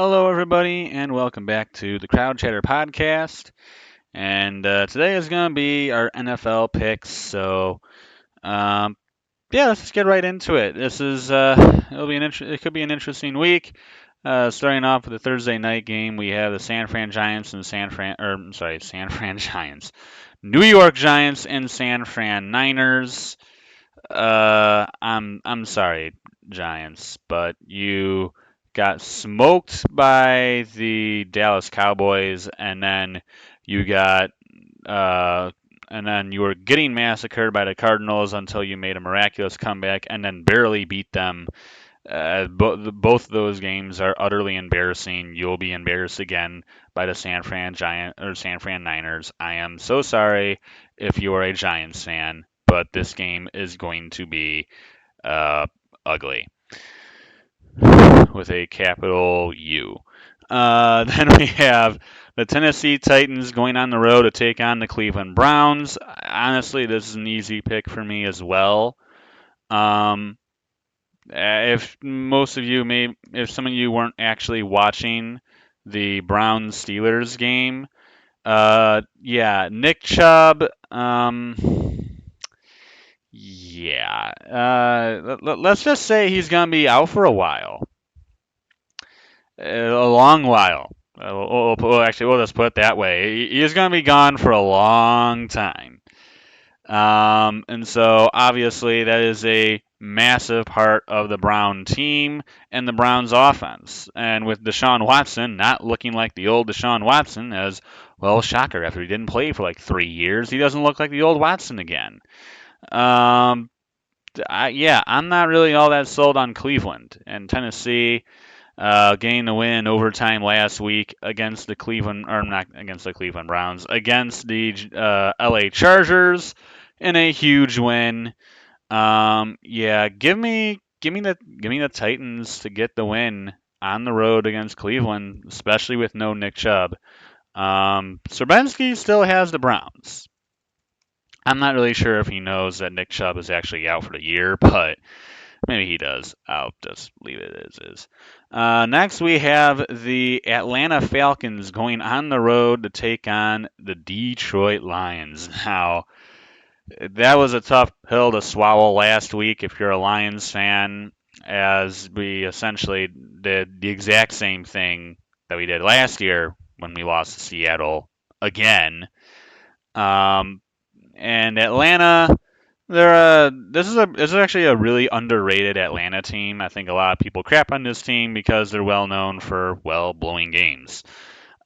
Hello, everybody, and welcome back to the Crowd Chatter podcast. And today is going to be our NFL picks. Um, yeah, let's just get right into it. It could be an interesting week. Starting off with the Thursday night game, we have the San Fran Giants and San Fran Giants, New York Giants and San Fran Niners. I'm sorry, Giants, but you got smoked by the Dallas Cowboys, you got uh, and then you were getting massacred by the Cardinals until you made a miraculous comeback and then barely beat them. Both of those games are utterly embarrassing. You'll be embarrassed again by the San Fran Niners. I am so sorry if you are a Giants fan, but this game is going to be uh, ugly with a capital U. Then we have the Tennessee Titans going on the road to take on the Cleveland Browns. Honestly, this is an easy pick for me as well. Um, if some of you weren't actually watching the Browns Steelers game, yeah, Nick Chubb, yeah, let's just say he's gonna be out for a while, a long while. We'll just put it that way. He's gonna be gone for a long time. And so obviously that is a massive part of the Brown team and the Browns offense. And with Deshaun Watson not looking like the old Deshaun Watson, as well, shocker, after he didn't play for like 3 years, he doesn't look like the old Watson again. Um, yeah, I'm not really all that sold on Cleveland and Tennessee. Getting the win in overtime last week against the Cleveland, or not against the Cleveland Browns, against the LA Chargers in a huge win. Yeah, give me the Titans to get the win on the road against Cleveland, especially with no Nick Chubb. Serbenski still has the Browns. I'm not really sure if he knows that Nick Chubb is actually out for the year, but maybe he does. I'll just leave it as is. Next, we have the Atlanta Falcons going on the road to take on the Detroit Lions. Now, that was a tough pill to swallow last week if you're a Lions fan, as we essentially did the exact same thing that we did last year when we lost to Seattle again. Um, and Atlanta, this is actually a really underrated Atlanta team. I think a lot of people crap on this team because they're well known for blowing games.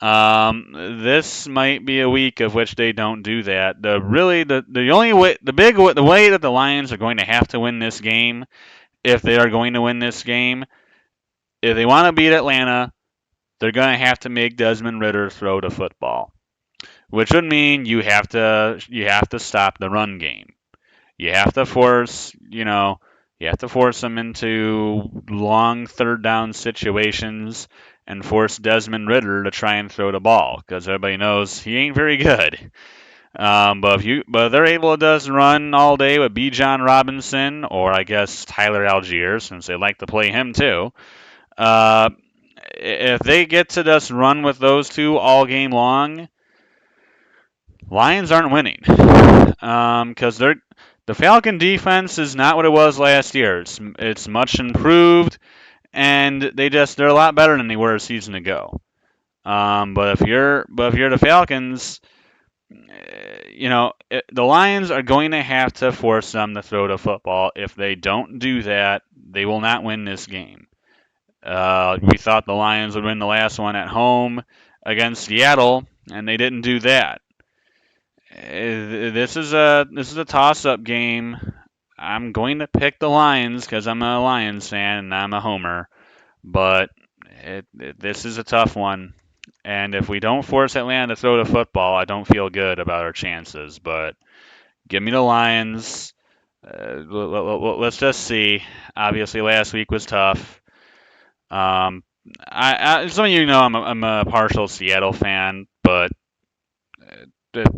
This might be a week of which they don't do that. The only way the way that the Lions are going to have to win this game, if they are going to win this game, if they want to beat Atlanta, they're going to have to make Desmond Ridder throw the football, which would mean you have to stop the run game. You have to force, you have to force them into long third down situations and force Desmond Ridder to try and throw the ball because everybody knows he ain't very good. But they're able to just run all day with B. John Robinson or I guess Tyler Algier since they like to play him too. Uh, if they get to just run with those two all game long, Lions aren't winning because the Falcon defense is not what it was last year. It's much improved, and they're a lot better than they were a season ago. But if you're the Falcons, the Lions are going to have to force them to throw the football. If they don't do that, they will not win this game. We thought the Lions would win the last one at home against Seattle, and they didn't do that. This is a toss-up game. I'm going to pick the Lions because I'm a Lions fan and I'm a homer, but this is a tough one. And if we don't force Atlanta to throw the football, I don't feel good about our chances. But give me the Lions. Let's just see. Obviously, last week was tough. Some of you know I'm a partial Seattle fan, but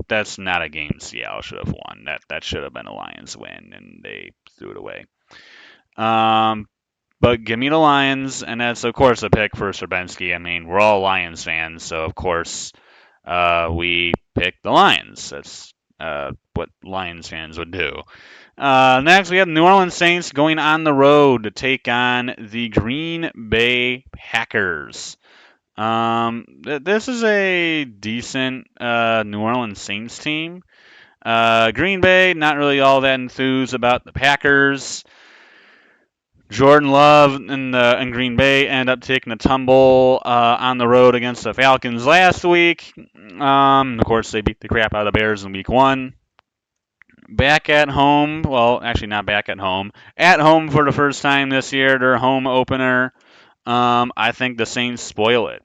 that's not a game Seattle should have won. That should have been a Lions win, and they threw it away. Um, But give me the Lions, and that's of course a pick for Serbenski. I mean, we're all Lions fans, so of course we pick the Lions. That's what Lions fans would do. Next, we have New Orleans Saints going on the road to take on the Green Bay Packers. This is a decent New Orleans Saints team. Green Bay, not really all that enthused about the Packers. Jordan Love and Green Bay end up taking a tumble on the road against the Falcons last week. Of course, they beat the crap out of the Bears in week one. Back at home, well, actually not back at home for the first time this year, their home opener. I think the Saints spoil it.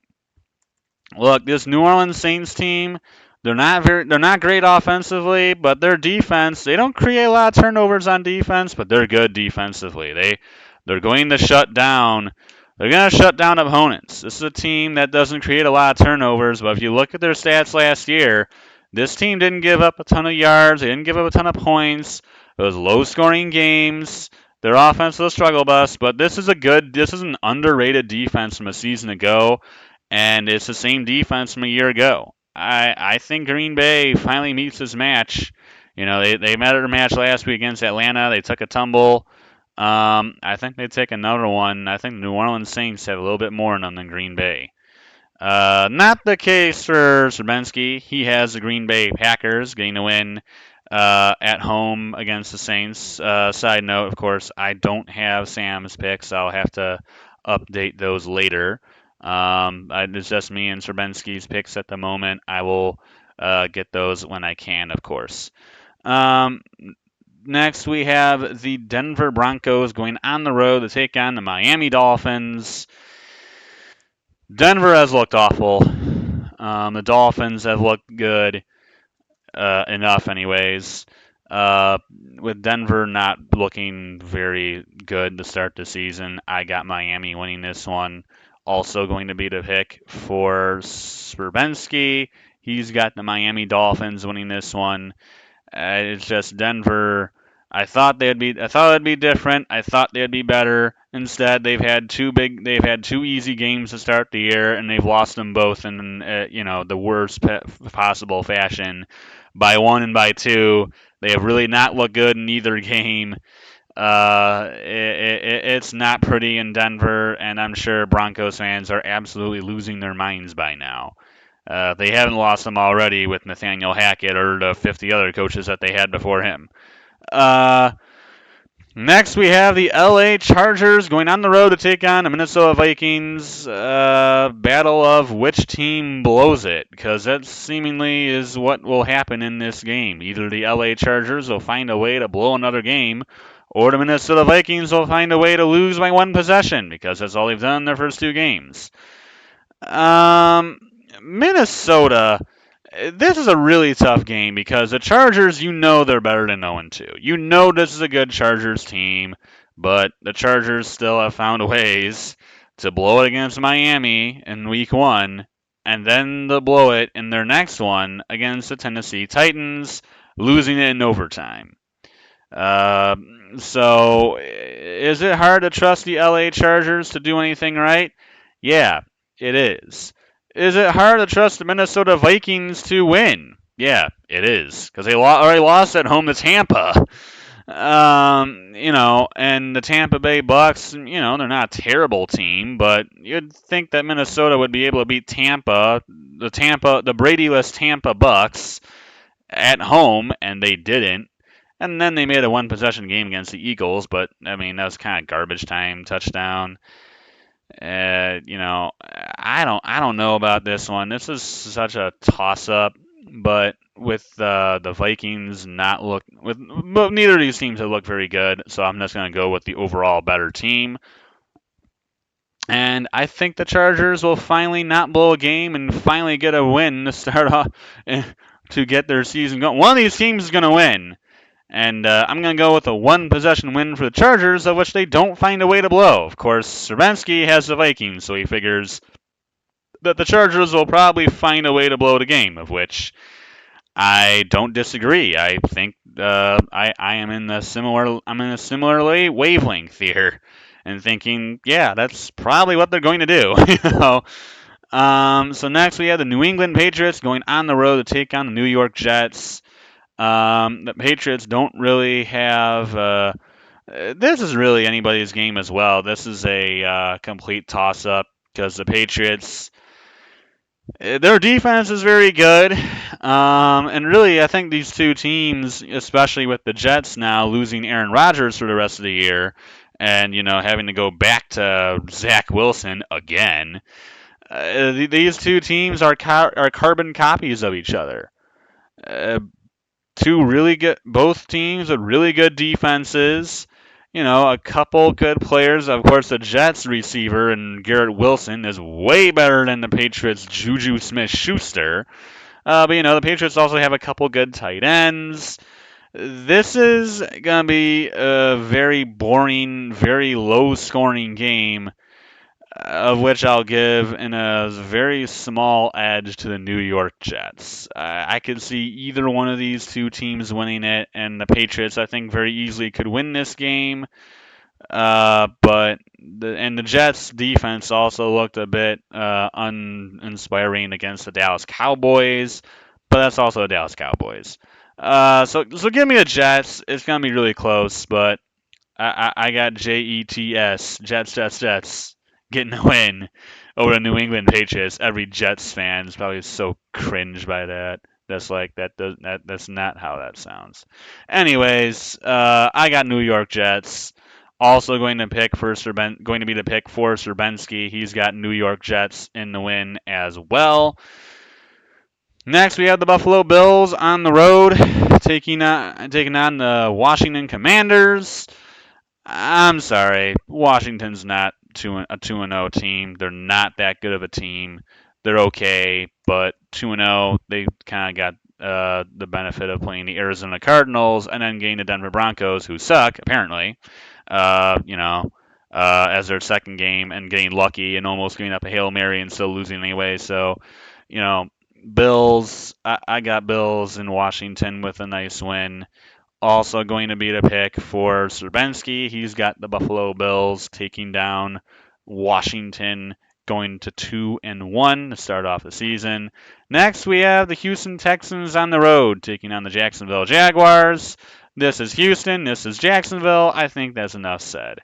Look, this New Orleans Saints team, they're not great offensively, but their defense, they don't create a lot of turnovers on defense, but they're good defensively. They're going to shut down they're going to shut down opponents. This is a team that doesn't create a lot of turnovers, but if you look at their stats last year, this team didn't give up a ton of yards, they didn't give up a ton of points. It was low-scoring games. Their offense was a struggle bus, but this is an underrated defense from a season ago, and it's the same defense from a year ago. I think Green Bay finally meets his match. You know, they met their match last week against Atlanta. They took a tumble. I think they take another one. I think the New Orleans Saints have a little bit more in them than Green Bay. Not the case for Serbenski. He has the Green Bay Packers getting a win at home against the Saints. Side note, of course, I don't have Sam's picks. I'll have to update those later. It's just me and Serbenski's picks at the moment. I will get those when I can, of course. Um, Next, we have the Denver Broncos going on the road to take on the Miami Dolphins. Denver has looked awful. The Dolphins have looked good enough, anyways. With Denver not looking very good to start the season, I got Miami winning this one. Also going to be the pick for Sperbenski. He's got the Miami Dolphins winning this one. It's just Denver. I thought it'd be different. I thought they'd be better. Instead, they've had two easy games to start the year, and they've lost them both in the worst possible fashion, by one and by two. They have really not looked good in either game. It's not pretty in Denver, and I'm sure Broncos fans are absolutely losing their minds by now. They haven't lost them already with Nathaniel Hackett or the 50 other coaches that they had before him. Uh, Next, we have the LA Chargers going on the road to take on the Minnesota Vikings. Battle of which team blows it, because that seemingly is what will happen in this game. Either the LA Chargers will find a way to blow another game, or the Minnesota Vikings will find a way to lose by one possession, because that's all they've done in their first two games. Um, Minnesota, this is a really tough game because the Chargers, you know they're better than 0-2. You know this is a good Chargers team, but the Chargers still have found ways to blow it against Miami in week one, and then to blow it in their next one against the Tennessee Titans, losing it in overtime. Uh, so, is it hard to trust the LA Chargers to do anything right? Yeah, it is. Is it hard to trust the Minnesota Vikings to win? Yeah, it is, because they already lost at home to Tampa. And the Tampa Bay Bucks, they're not a terrible team, but you'd think that Minnesota would be able to beat the Brady-less Tampa Bucks at home, and they didn't. And then they made a one-possession game against the Eagles, but I mean that was kind of garbage time touchdown. I don't know about this one. This is such a toss-up, but with the Vikings not look with but neither of these teams have looked very good, so I'm just going to go with the overall better team. And I think the Chargers will finally not blow a game and finally get a win to start off to get their season going. One of these teams is going to win. And I'm going to go with a one-possession win for the Chargers, of which they don't find a way to blow. Of course, Serbenski has the Vikings, so he figures that the Chargers will probably find a way to blow the game, of which I don't disagree. I think I'm in a similar wavelength here. and thinking, yeah, that's probably what they're going to do. So next we have the New England Patriots going on the road to take on the New York Jets. The Patriots don't really have. This is really anybody's game as well. This is a complete toss-up because the Patriots, their defense is very good, and really, I think these two teams, especially with the Jets now losing Aaron Rodgers for the rest of the year, and having to go back to Zach Wilson again, these two teams are carbon copies of each other. Uh, Two really good, both teams with really good defenses. A couple good players. Of course, the Jets receiver and Garrett Wilson is way better than the Patriots' Juju Smith-Schuster. But the Patriots also have a couple good tight ends. This is gonna be a very boring, very low-scoring game, of which I'll give in a very small edge to the New York Jets. I could see either one of these two teams winning it, and the Patriots, I think, very easily could win this game. But the Jets' defense also looked a bit uninspiring against the Dallas Cowboys, but that's also the Dallas Cowboys. So give me the Jets. It's gonna be really close, but I got Jets, getting a win over the New England Patriots. Every Jets fan is probably so cringe by that. That's like that's not how that sounds. Anyways, I got New York Jets. Also going to be the pick for Serbenski. He's got New York Jets in the win as well. Next, we have the Buffalo Bills on the road, taking on the Washington Commanders. I'm sorry, Washington's not a 2-0 team. They're not that good of a team. They're okay, but 2-0, they kind of got the benefit of playing the Arizona Cardinals and then getting the Denver Broncos, who suck apparently. As their second game and getting lucky and almost giving up a Hail Mary and still losing anyway. So, you know, Bills. I got Bills in Washington with a nice win. Also going to be the pick for Serbenski. He's got the Buffalo Bills taking down Washington, going to 2-1 to start off the season. Next, we have the Houston Texans on the road taking on the Jacksonville Jaguars. This is Houston. This is Jacksonville. I think that's enough said.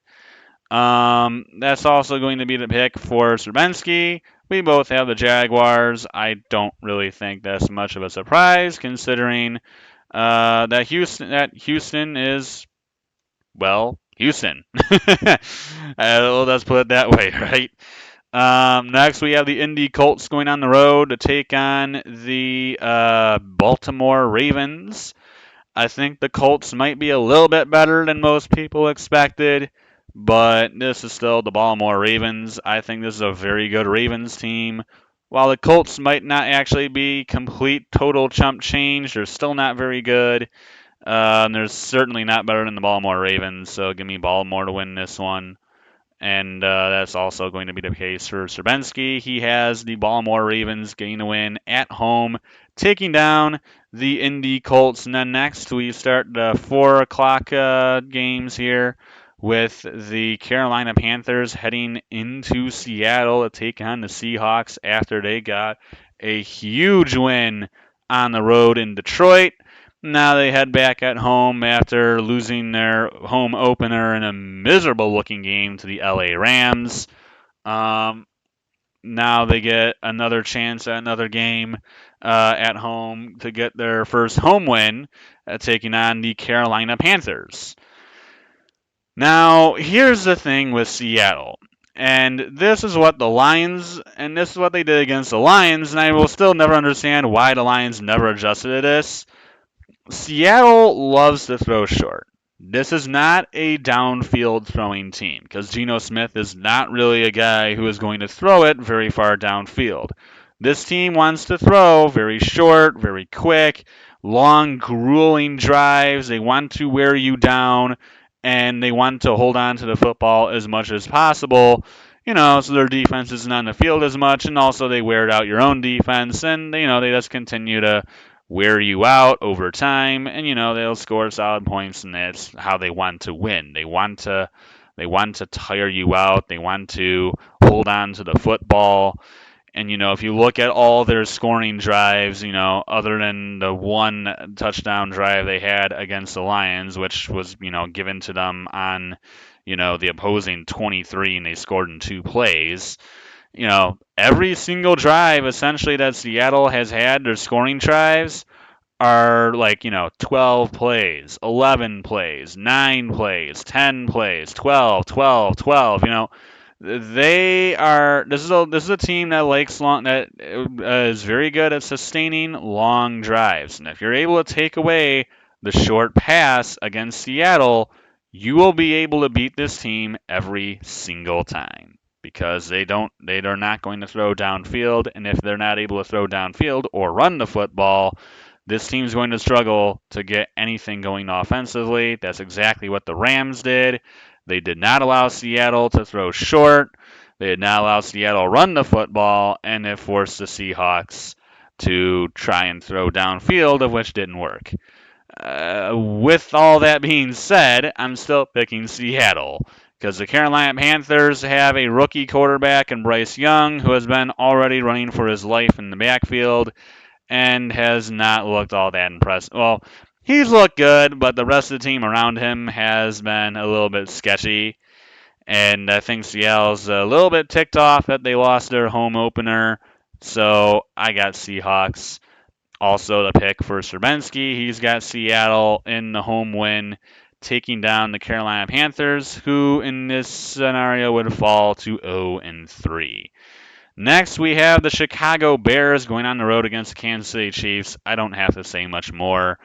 That's also going to be the pick for Serbenski. We both have the Jaguars. I don't really think that's much of a surprise, considering that Houston is, well, Houston. Let's put it that way, right? Next, we have the Indy Colts going on the road to take on the Baltimore Ravens. I think the Colts might be a little bit better than most people expected, but this is still the Baltimore Ravens. I think this is a very good Ravens team. While the Colts might not actually be complete total chump change, they're still not very good. They're certainly not better than the Baltimore Ravens, so give me Baltimore to win this one. And that's also going to be the case for Serbenski. He has the Baltimore Ravens getting a win at home, taking down the Indy Colts. And then next we start the 4 o'clock games here with the Carolina Panthers heading into Seattle to take on the Seahawks after they got a huge win on the road in Detroit. Now they head back at home after losing their home opener in a miserable looking game to the LA Rams. Um, Now they get another chance at another game at home to get their first home win, taking on the Carolina Panthers. Now, here's the thing with Seattle. And this is what the Lions, and this is what they did against the Lions, and I will still never understand why the Lions never adjusted to this. Seattle loves to throw short. This is not a downfield throwing team because Geno Smith is not really a guy who is going to throw it very far downfield. This team wants to throw very short, very quick, long, grueling drives. They want to wear you down and they want to hold on to the football as much as possible. So their defense isn't on the field as much, and also they wear out your own defense, and they just continue to wear you out over time, and they'll score solid points, and that's how they want to win. They want to They want to tire you out. They want to hold on to the football. And, if you look at all their scoring drives, other than the one touchdown drive they had against the Lions, which was, given to them on, the opposing 23 and they scored in 2 plays, every single drive essentially that Seattle has had, their scoring drives, are like, 12 plays, 11 plays, 9 plays, 10 plays, 12, 12, 12. They are. This is a team that likes that is very good at sustaining long drives. And if you're able to take away the short pass against Seattle, you will be able to beat this team every single time because they're not going to throw downfield, and if they're not able to throw downfield or run the football, this team's going to struggle to get anything going offensively. That's exactly what the Rams did. They did not allow Seattle to throw short. They did not allow Seattle to run the football, and it forced the Seahawks to try and throw downfield, of which didn't work. With all that being said, I'm still picking Seattle because the Carolina Panthers have a rookie quarterback in Bryce Young who has been already running for his life in the backfield and has not looked all that impressive. Well, he's looked good, but the rest of the team around him has been a little bit sketchy. And I think Seattle's a little bit ticked off that they lost their home opener. So I got Seahawks. Also, the pick for Serbenski. He's got Seattle in the home win, taking down the Carolina Panthers, who in this scenario would fall to 0-3. Next, we have the Chicago Bears going on the road against the Kansas City Chiefs. I don't have to say much more.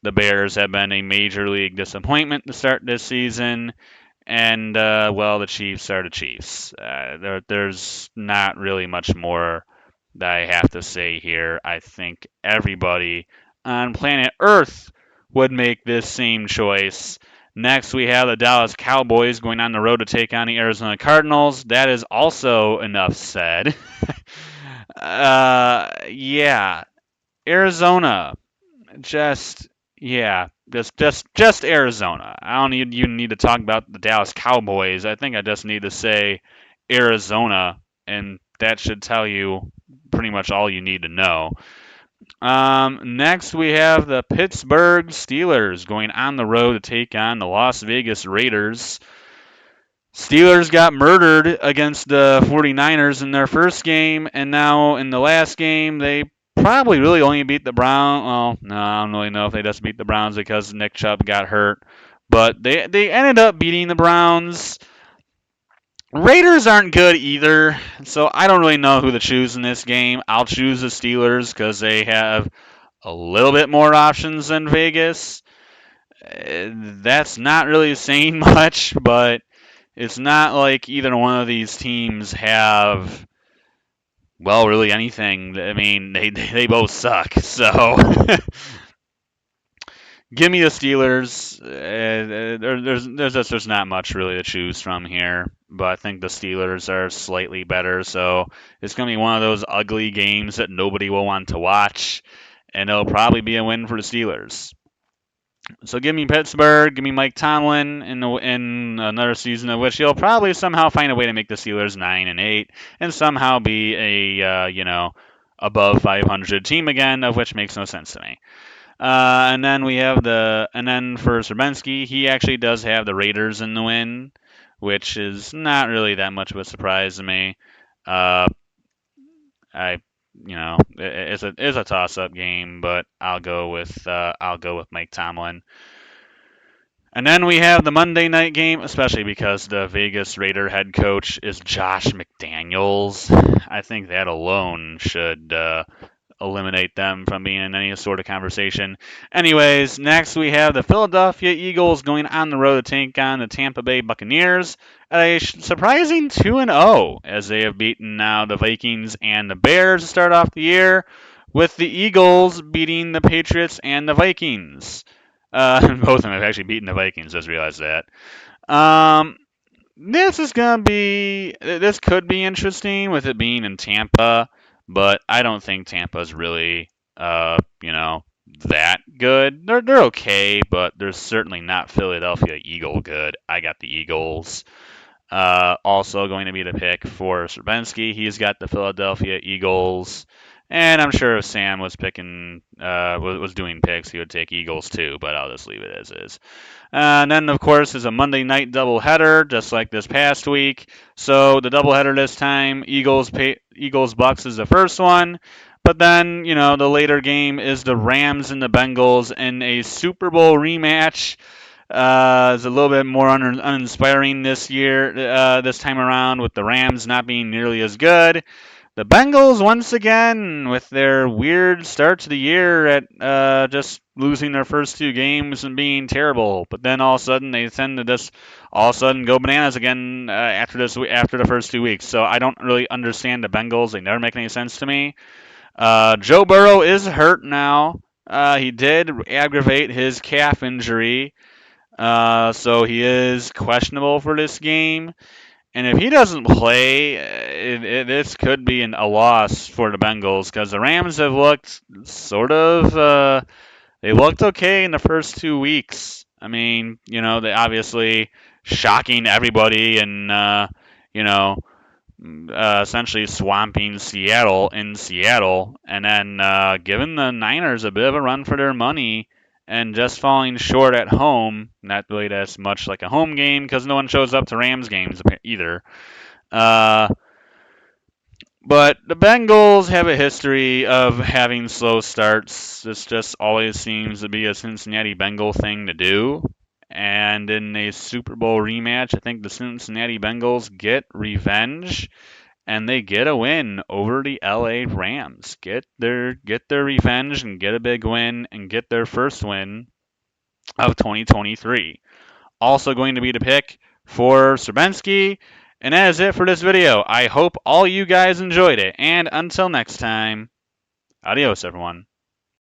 The Bears have been a major league disappointment to start this season, and well, the Chiefs are the Chiefs. There's not really much more that I have to say here. I think everybody on planet Earth would make this same choice. Next, we have the Dallas Cowboys going on the road to take on the Arizona Cardinals. That is also enough said. Yeah, Arizona, just just Arizona. I don't need you need to talk about the Dallas Cowboys. I think I just need to say Arizona, and that should tell you pretty much all you need to know. Next, we have the Pittsburgh Steelers going on the road to take on the Las Vegas Raiders. Steelers got murdered against the 49ers in their first game, and now in the last game, they probably really only beat the Browns. Well, no, I don't really know if they just beat the Browns because Nick Chubb got hurt. But they ended up beating the Browns. Raiders aren't good either, so I don't really know who to choose in this game. I'll choose the Steelers because they have a little bit more options than Vegas. That's not really saying much, but it's not like either one of these teams have, well, really anything. I mean, they both suck. So give me the Steelers. There's not much really to choose from here, but I think the Steelers are slightly better. So it's going to be one of those ugly games that nobody will want to watch, and it'll probably be a win for the Steelers. So give me Pittsburgh, give me Mike Tomlin in another season of which he'll probably somehow find a way to make the Steelers 9-8 and somehow be a above 500 team again, of which makes no sense to me. And then for Serbenski, he actually does have the Raiders in the win, which is not really that much of a surprise to me. Uh, I it's a toss-up game, but I'll go with Mike Tomlin. And then we have the Monday night game, especially because the Vegas Raider head coach is Josh McDaniels. I think that alone should eliminate them from being in any sort of conversation. Anyways, next we have the Philadelphia Eagles going on the road to take on the Tampa Bay Buccaneers at a surprising 2-0 as they have beaten now the Vikings and the Bears to start off the year, with the Eagles beating the Patriots and the Vikings. Both of them have actually beaten the Vikings. Just realized that. Um, this could be interesting with it being in Tampa, but I don't think Tampa's really, that good. They're okay, but they're certainly not Philadelphia Eagle good. I got the Eagles. Also going to be the pick for Stravinsky. He's got the Philadelphia Eagles. And I'm sure if Sam was picking, was doing picks, he would take Eagles too. But I'll just leave it as is. And then, of course, is a Monday night doubleheader, just like this past week. So the doubleheader this time, Eagles Bucks is the first one. But then, the later game is the Rams and the Bengals in a Super Bowl rematch. It's a little bit more uninspiring this time around, with the Rams not being nearly as good. The Bengals, once again, with their weird start to the year at just losing their first two games and being terrible, but then all of a sudden they tend to just all of a sudden go bananas again after the first 2 weeks. So I don't really understand the Bengals. They never make any sense to me. Joe Burrow is hurt now. He did aggravate his calf injury, so he is questionable for this game. And if he doesn't play, this could be a loss for the Bengals, because the Rams have looked they looked okay in the first 2 weeks. I mean, they obviously shocking everybody and, essentially swamping Seattle in Seattle, and then giving the Niners a bit of a run for their money and just falling short at home. Not really as much like a home game, because no one shows up to Rams games either. Uh, but the Bengals have a history of having slow starts. This just always seems to be a Cincinnati Bengal thing to do. And in a Super Bowl rematch, I think the Cincinnati Bengals get revenge and they get a win over the LA Rams. Get their revenge and get a big win and get their first win of 2023. Also going to be the pick for Srbensky. And that is it for this video. I hope all you guys enjoyed it. And until next time, adios, everyone.